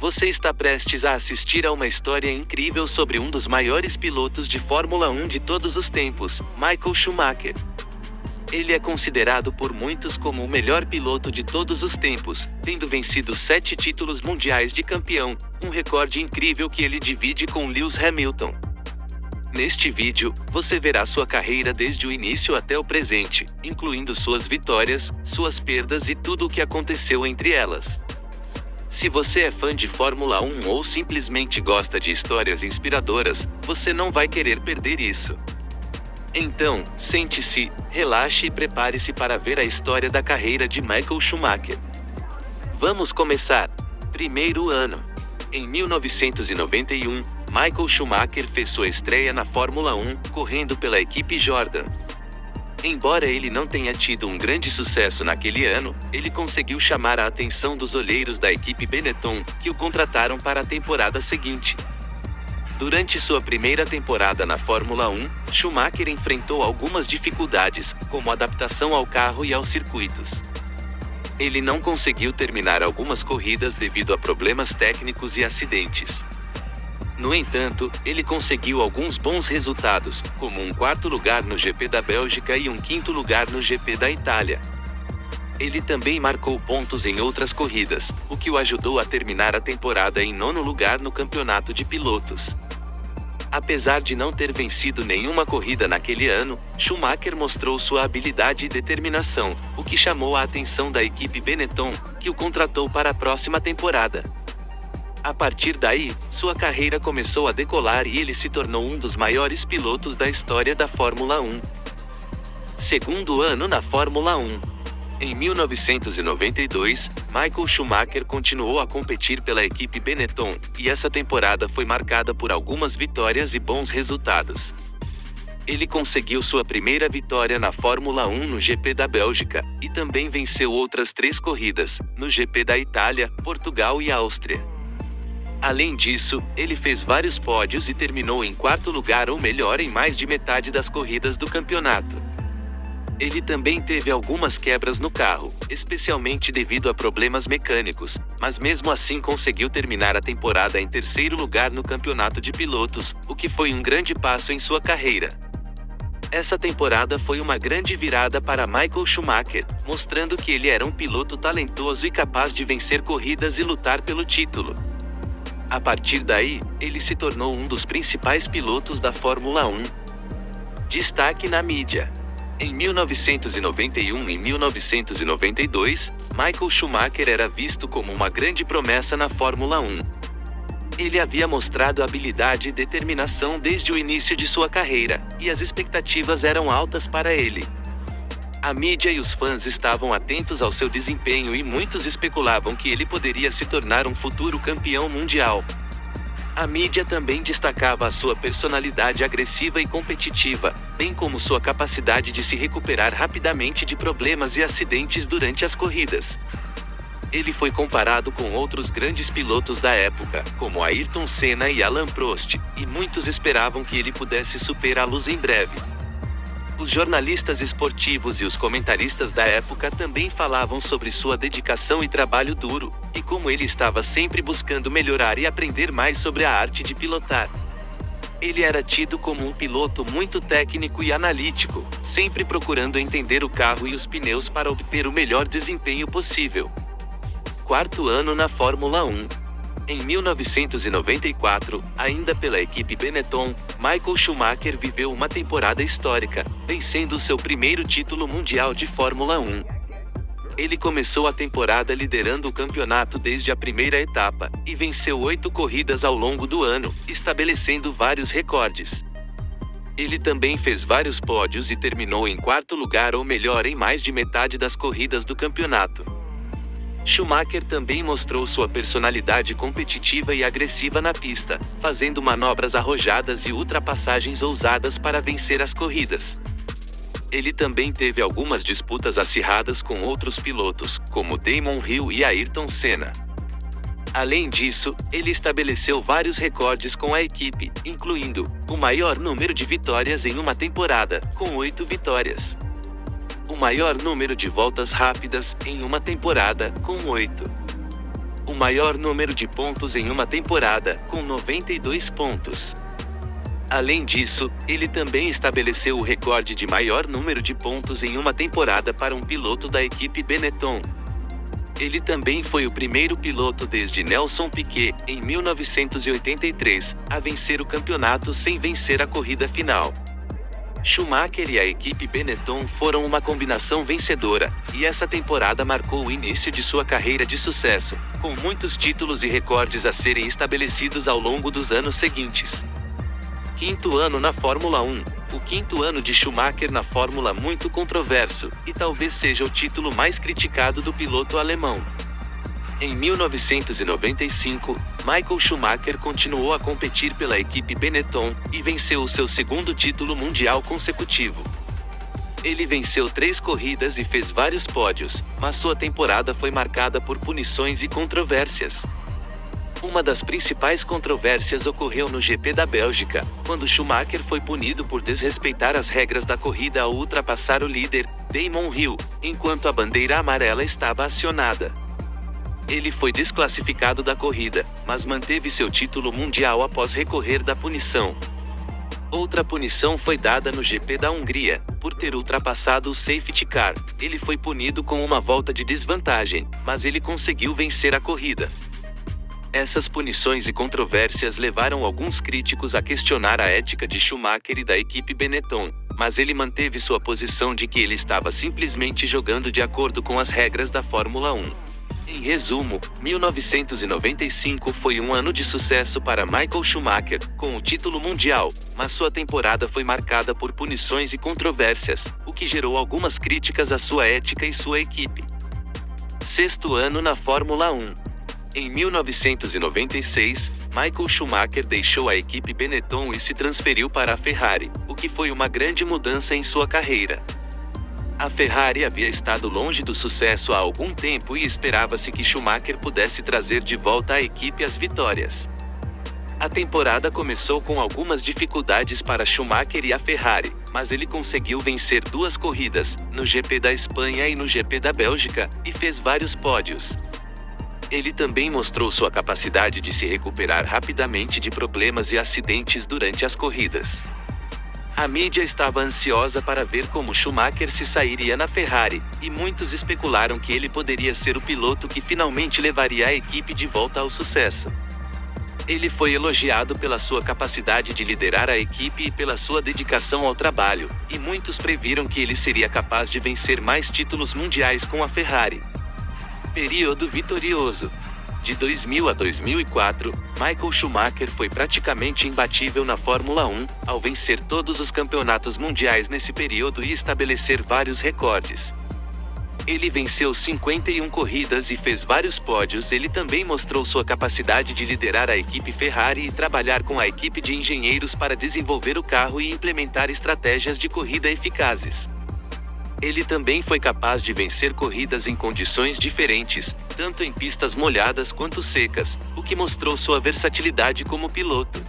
Você está prestes a assistir a uma história incrível sobre um dos maiores pilotos de Fórmula 1 de todos os tempos, Michael Schumacher. Ele é considerado por muitos como o melhor piloto de todos os tempos, tendo vencido 7 títulos mundiais de campeão, um recorde incrível que ele divide com Lewis Hamilton. Neste vídeo, você verá sua carreira desde o início até o presente, incluindo suas vitórias, suas perdas e tudo o que aconteceu entre elas. Se você é fã de Fórmula 1 ou simplesmente gosta de histórias inspiradoras, você não vai querer perder isso. Então, sente-se, relaxe e prepare-se para ver a história da carreira de Michael Schumacher. Vamos começar. Primeiro ano. Em 1991, Michael Schumacher fez sua estreia na Fórmula 1, correndo pela equipe Jordan. Embora ele não tenha tido um grande sucesso naquele ano, ele conseguiu chamar a atenção dos olheiros da equipe Benetton, que o contrataram para a temporada seguinte. Durante sua primeira temporada na Fórmula 1, Schumacher enfrentou algumas dificuldades, como adaptação ao carro e aos circuitos. Ele não conseguiu terminar algumas corridas devido a problemas técnicos e acidentes. No entanto, ele conseguiu alguns bons resultados, como um 4º lugar no GP da Bélgica e um 5º lugar no GP da Itália. Ele também marcou pontos em outras corridas, o que o ajudou a terminar a temporada em 9º lugar no campeonato de pilotos. Apesar de não ter vencido nenhuma corrida naquele ano, Schumacher mostrou sua habilidade e determinação, o que chamou a atenção da equipe Benetton, que o contratou para a próxima temporada. A partir daí, sua carreira começou a decolar e ele se tornou um dos maiores pilotos da história da Fórmula 1. Segundo ano na Fórmula 1. Em 1992, Michael Schumacher continuou a competir pela equipe Benetton, e essa temporada foi marcada por algumas vitórias e bons resultados. Ele conseguiu sua primeira vitória na Fórmula 1 no GP da Bélgica, e também venceu outras 3 corridas, no GP da Itália, Portugal e Áustria. Além disso, ele fez vários pódios e terminou em 4º lugar ou melhor em mais de metade das corridas do campeonato. Ele também teve algumas quebras no carro, especialmente devido a problemas mecânicos, mas mesmo assim conseguiu terminar a temporada em 3º lugar no campeonato de pilotos, o que foi um grande passo em sua carreira. Essa temporada foi uma grande virada para Michael Schumacher, mostrando que ele era um piloto talentoso e capaz de vencer corridas e lutar pelo título. A partir daí, ele se tornou um dos principais pilotos da Fórmula 1. Destaque na mídia. Em 1991 e 1992, Michael Schumacher era visto como uma grande promessa na Fórmula 1. Ele havia mostrado habilidade e determinação desde o início de sua carreira, e as expectativas eram altas para ele. A mídia e os fãs estavam atentos ao seu desempenho e muitos especulavam que ele poderia se tornar um futuro campeão mundial. A mídia também destacava a sua personalidade agressiva e competitiva, bem como sua capacidade de se recuperar rapidamente de problemas e acidentes durante as corridas. Ele foi comparado com outros grandes pilotos da época, como Ayrton Senna e Alain Prost, e muitos esperavam que ele pudesse superá-los em breve. Os jornalistas esportivos e os comentaristas da época também falavam sobre sua dedicação e trabalho duro, e como ele estava sempre buscando melhorar e aprender mais sobre a arte de pilotar. Ele era tido como um piloto muito técnico e analítico, sempre procurando entender o carro e os pneus para obter o melhor desempenho possível. 4º ano na Fórmula 1. Em 1994, ainda pela equipe Benetton, Michael Schumacher viveu uma temporada histórica, vencendo seu primeiro título mundial de Fórmula 1. Ele começou a temporada liderando o campeonato desde a primeira etapa, e venceu 8 corridas ao longo do ano, estabelecendo vários recordes. Ele também fez vários pódios e terminou em 4º lugar ou melhor em mais de metade das corridas do campeonato. Schumacher também mostrou sua personalidade competitiva e agressiva na pista, fazendo manobras arrojadas e ultrapassagens ousadas para vencer as corridas. Ele também teve algumas disputas acirradas com outros pilotos, como Damon Hill e Ayrton Senna. Além disso, ele estabeleceu vários recordes com a equipe, incluindo o maior número de vitórias em uma temporada, com 8 vitórias. O maior número de voltas rápidas em uma temporada, com 8. o maior número de pontos em uma temporada, com 92 pontos. Além disso, ele também estabeleceu o recorde de maior número de pontos em uma temporada para um piloto da equipe Benetton. Ele também foi o primeiro piloto desde Nelson Piquet, em 1983, a vencer o campeonato sem vencer a corrida final. Schumacher e a equipe Benetton foram uma combinação vencedora, e essa temporada marcou o início de sua carreira de sucesso, com muitos títulos e recordes a serem estabelecidos ao longo dos anos seguintes. Quinto ano na Fórmula 1. O quinto ano de Schumacher na Fórmula muito controverso, e talvez seja o título mais criticado do piloto alemão. Em 1995, Michael Schumacher continuou a competir pela equipe Benetton, e venceu o seu segundo título mundial consecutivo. Ele venceu 3 corridas e fez vários pódios, mas sua temporada foi marcada por punições e controvérsias. Uma das principais controvérsias ocorreu no GP da Bélgica, quando Schumacher foi punido por desrespeitar as regras da corrida ao ultrapassar o líder, Damon Hill, enquanto a bandeira amarela estava acionada. Ele foi desclassificado da corrida, mas manteve seu título mundial após recorrer da punição. Outra punição foi dada no GP da Hungria, por ter ultrapassado o safety car. Ele foi punido com uma volta de desvantagem, mas ele conseguiu vencer a corrida. Essas punições e controvérsias levaram alguns críticos a questionar a ética de Schumacher e da equipe Benetton, mas ele manteve sua posição de que ele estava simplesmente jogando de acordo com as regras da Fórmula 1. Em resumo, 1995 foi um ano de sucesso para Michael Schumacher, com o título mundial, mas sua temporada foi marcada por punições e controvérsias, o que gerou algumas críticas à sua ética e sua equipe. Sexto ano na Fórmula 1. Em 1996, Michael Schumacher deixou a equipe Benetton e se transferiu para a Ferrari, o que foi uma grande mudança em sua carreira. A Ferrari havia estado longe do sucesso há algum tempo e esperava-se que Schumacher pudesse trazer de volta à equipe as vitórias. A temporada começou com algumas dificuldades para Schumacher e a Ferrari, mas ele conseguiu vencer 2 corridas, no GP da Espanha e no GP da Bélgica, e fez vários pódios. Ele também mostrou sua capacidade de se recuperar rapidamente de problemas e acidentes durante as corridas. A mídia estava ansiosa para ver como Schumacher se sairia na Ferrari, e muitos especularam que ele poderia ser o piloto que finalmente levaria a equipe de volta ao sucesso. Ele foi elogiado pela sua capacidade de liderar a equipe e pela sua dedicação ao trabalho, e muitos previram que ele seria capaz de vencer mais títulos mundiais com a Ferrari. Período vitorioso. De 2000 a 2004, Michael Schumacher foi praticamente imbatível na Fórmula 1, ao vencer todos os campeonatos mundiais nesse período e estabelecer vários recordes. Ele venceu 51 corridas e fez vários pódios. Ele também mostrou sua capacidade de liderar a equipe Ferrari e trabalhar com a equipe de engenheiros para desenvolver o carro e implementar estratégias de corrida eficazes. Ele também foi capaz de vencer corridas em condições diferentes, tanto em pistas molhadas quanto secas, o que mostrou sua versatilidade como piloto.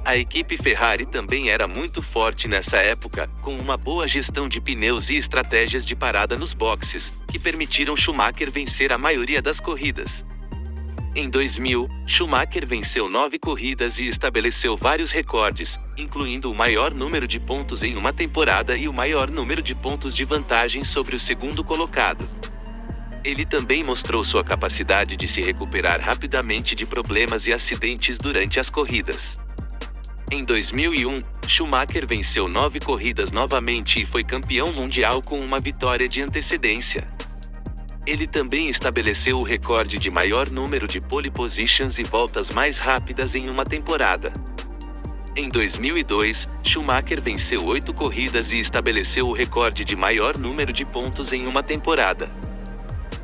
A equipe Ferrari também era muito forte nessa época, com uma boa gestão de pneus e estratégias de parada nos boxes, que permitiram Schumacher vencer a maioria das corridas. Em 2000, Schumacher venceu 9 corridas e estabeleceu vários recordes, incluindo o maior número de pontos em uma temporada e o maior número de pontos de vantagem sobre o segundo colocado. Ele também mostrou sua capacidade de se recuperar rapidamente de problemas e acidentes durante as corridas. Em 2001, Schumacher venceu 9 corridas novamente e foi campeão mundial com uma vitória de antecedência. Ele também estabeleceu o recorde de maior número de pole positions e voltas mais rápidas em uma temporada. Em 2002, Schumacher venceu 8 corridas e estabeleceu o recorde de maior número de pontos em uma temporada.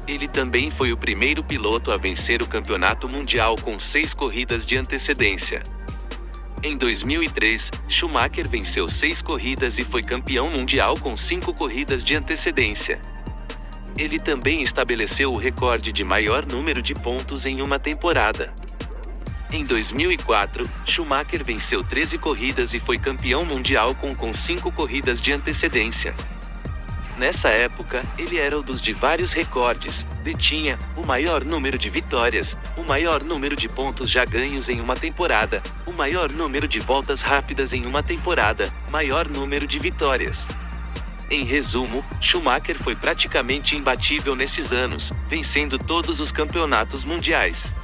Ele também foi o primeiro piloto a vencer o campeonato mundial com 6 corridas de antecedência. Em 2003, Schumacher venceu 6 corridas e foi campeão mundial com 5 corridas de antecedência. Ele também estabeleceu o recorde de maior número de pontos em uma temporada. Em 2004, Schumacher venceu 13 corridas e foi campeão mundial com 5 corridas de antecedência. Nessa época, ele era o dos de vários recordes, detinha o maior número de vitórias, o maior número de pontos já ganhos em uma temporada, o maior número de voltas rápidas em uma temporada, maior número de vitórias. Em resumo, Schumacher foi praticamente imbatível nesses anos, vencendo todos os campeonatos mundiais.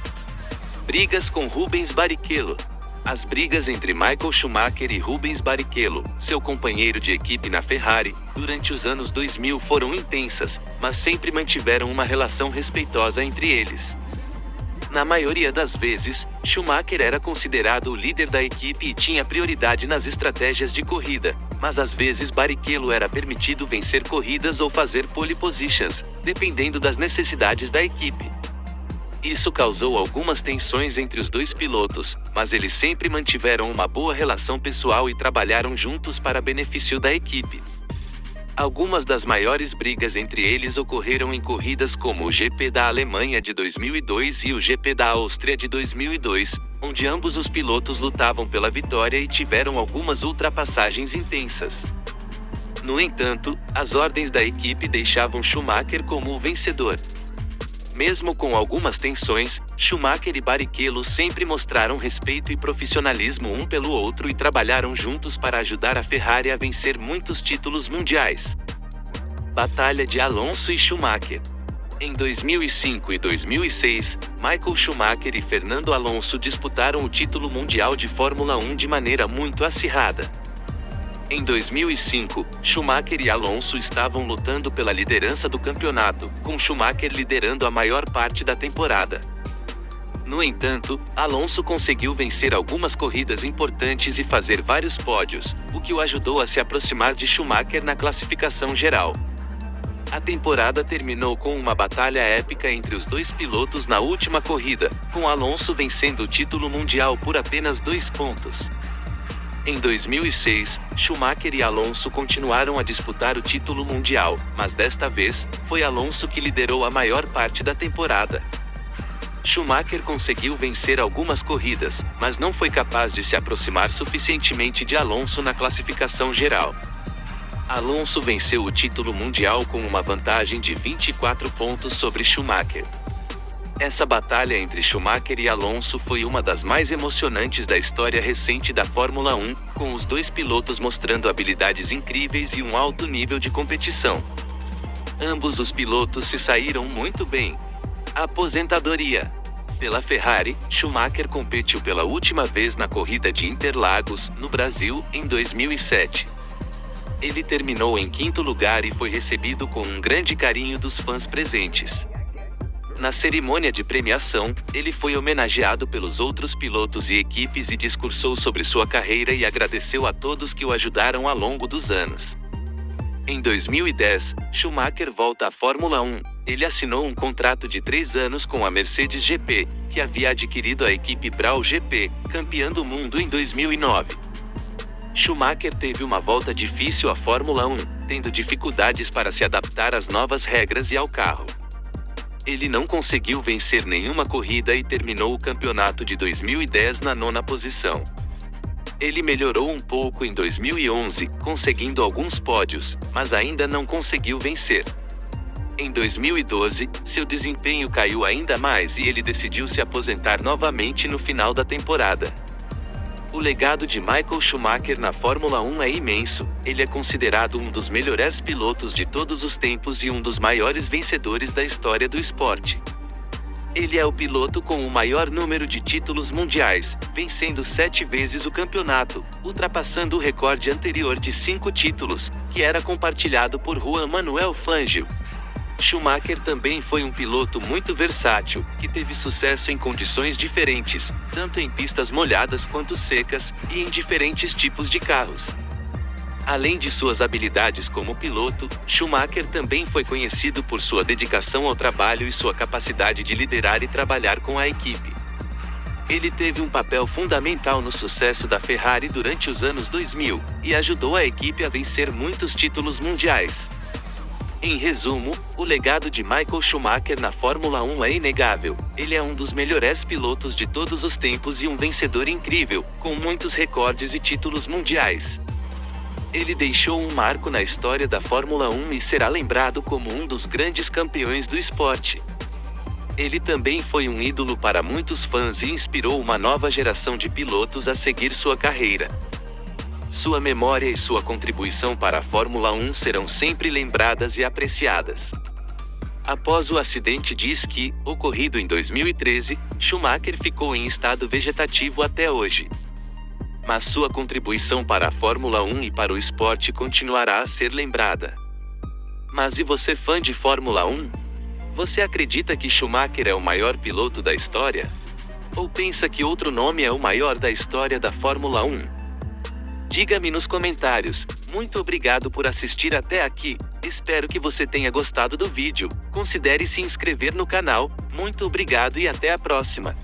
Brigas com Rubens Barrichello. As brigas entre Michael Schumacher e Rubens Barrichello, seu companheiro de equipe na Ferrari, durante os anos 2000 foram intensas, mas sempre mantiveram uma relação respeitosa entre eles. Na maioria das vezes, Schumacher era considerado o líder da equipe e tinha prioridade nas estratégias de corrida, mas às vezes Barrichello era permitido vencer corridas ou fazer pole positions, dependendo das necessidades da equipe. Isso causou algumas tensões entre os dois pilotos, mas eles sempre mantiveram uma boa relação pessoal e trabalharam juntos para benefício da equipe. Algumas das maiores brigas entre eles ocorreram em corridas como o GP da Alemanha de 2002 e o GP da Áustria de 2002, onde ambos os pilotos lutavam pela vitória e tiveram algumas ultrapassagens intensas. No entanto, as ordens da equipe deixavam Schumacher como o vencedor. Mesmo com algumas tensões, Schumacher e Barrichello sempre mostraram respeito e profissionalismo um pelo outro e trabalharam juntos para ajudar a Ferrari a vencer muitos títulos mundiais. Batalha de Alonso e Schumacher. Em 2005 e 2006, Michael Schumacher e Fernando Alonso disputaram o título mundial de Fórmula 1 de maneira muito acirrada. Em 2005, Schumacher e Alonso estavam lutando pela liderança do campeonato, com Schumacher liderando a maior parte da temporada. No entanto, Alonso conseguiu vencer algumas corridas importantes e fazer vários pódios, o que o ajudou a se aproximar de Schumacher na classificação geral. A temporada terminou com uma batalha épica entre os dois pilotos na última corrida, com Alonso vencendo o título mundial por apenas 2 pontos. Em 2006, Schumacher e Alonso continuaram a disputar o título mundial, mas desta vez, foi Alonso que liderou a maior parte da temporada. Schumacher conseguiu vencer algumas corridas, mas não foi capaz de se aproximar suficientemente de Alonso na classificação geral. Alonso venceu o título mundial com uma vantagem de 24 pontos sobre Schumacher. Essa batalha entre Schumacher e Alonso foi uma das mais emocionantes da história recente da Fórmula 1, com os dois pilotos mostrando habilidades incríveis e um alto nível de competição. Ambos os pilotos se saíram muito bem. Aposentadoria. Pela Ferrari, Schumacher competiu pela última vez na corrida de Interlagos, no Brasil, em 2007. Ele terminou em 5º lugar e foi recebido com um grande carinho dos fãs presentes. Na cerimônia de premiação, ele foi homenageado pelos outros pilotos e equipes e discursou sobre sua carreira e agradeceu a todos que o ajudaram ao longo dos anos. Em 2010, Schumacher volta à Fórmula 1. Ele assinou um contrato de 3 anos com a Mercedes GP, que havia adquirido a equipe Brawl GP, campeã do mundo em 2009. Schumacher teve uma volta difícil à Fórmula 1, tendo dificuldades para se adaptar às novas regras e ao carro. Ele não conseguiu vencer nenhuma corrida e terminou o campeonato de 2010 na 9ª posição. Ele melhorou um pouco em 2011, conseguindo alguns pódios, mas ainda não conseguiu vencer. Em 2012, seu desempenho caiu ainda mais e ele decidiu se aposentar novamente no final da temporada. O legado de Michael Schumacher na Fórmula 1 é imenso. Ele é considerado um dos melhores pilotos de todos os tempos e um dos maiores vencedores da história do esporte. Ele é o piloto com o maior número de títulos mundiais, vencendo 7 vezes o campeonato, ultrapassando o recorde anterior de 5 títulos, que era compartilhado por Juan Manuel Fangio. Schumacher também foi um piloto muito versátil, que teve sucesso em condições diferentes, tanto em pistas molhadas quanto secas, e em diferentes tipos de carros. Além de suas habilidades como piloto, Schumacher também foi conhecido por sua dedicação ao trabalho e sua capacidade de liderar e trabalhar com a equipe. Ele teve um papel fundamental no sucesso da Ferrari durante os anos 2000, e ajudou a equipe a vencer muitos títulos mundiais. Em resumo, o legado de Michael Schumacher na Fórmula 1 é inegável. Ele é um dos melhores pilotos de todos os tempos e um vencedor incrível, com muitos recordes e títulos mundiais. Ele deixou um marco na história da Fórmula 1 e será lembrado como um dos grandes campeões do esporte. Ele também foi um ídolo para muitos fãs e inspirou uma nova geração de pilotos a seguir sua carreira. Sua memória e sua contribuição para a Fórmula 1 serão sempre lembradas e apreciadas. Após o acidente de esqui, ocorrido em 2013, Schumacher ficou em estado vegetativo até hoje. Mas sua contribuição para a Fórmula 1 e para o esporte continuará a ser lembrada. Mas e você, fã de Fórmula 1? Você acredita que Schumacher é o maior piloto da história? Ou pensa que outro nome é o maior da história da Fórmula 1? Diga-me nos comentários. Muito obrigado por assistir até aqui. Espero que você tenha gostado do vídeo. Considere se inscrever no canal. Muito obrigado e até a próxima.